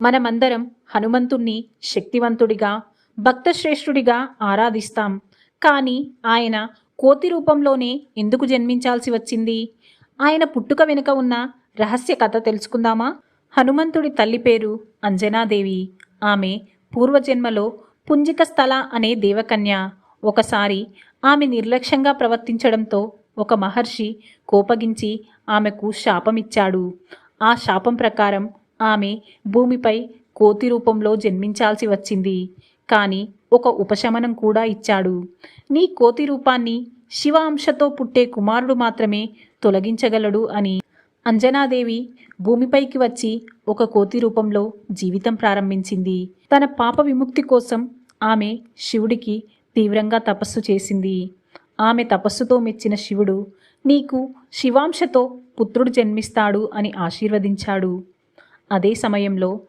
మనమందరం హనుమంతుణ్ణి శక్తివంతుడిగా, భక్తశ్రేష్ఠుడిగా ఆరాధిస్తాం. కానీ ఆయన కోతి రూపంలోనే ఎందుకు జన్మించాల్సి వచ్చింది? ఆయన పుట్టుక వెనుక ఉన్న రహస్య కథ తెలుసుకుందామా? హనుమంతుడి తల్లి పేరు అంజనాదేవి. ఆమె పూర్వజన్మలో పుంజిక స్థల అనే దేవకన్య. ఒకసారి ఆమె నిర్లక్ష్యంగా ప్రవర్తించడంతో ఒక మహర్షి కోపగించి ఆమెకు శాపమిచ్చాడు. ఆ శాపం ప్రకారం ఆమె భూమిపై కోతి రూపంలో జన్మించాల్సి వచ్చింది. కానీ ఒక ఉపశమనం కూడా ఇచ్చాడు. నీ కోతి రూపాన్ని శివ అంశతో పుట్టే కుమారుడు మాత్రమే తొలగించగలడు అని. అంజనాదేవి భూమిపైకి వచ్చి ఒక కోతి రూపంలో జీవితం ప్రారంభించింది. తన పాప విముక్తి కోసం ఆమె శివుడికి తీవ్రంగా తపస్సు చేసింది. ఆమె తపస్సుతో మెచ్చిన శివుడు నీకు శివాంశతో పుత్రుడు జన్మిస్తాడు అని ఆశీర్వదించాడు. అదే సమయంలో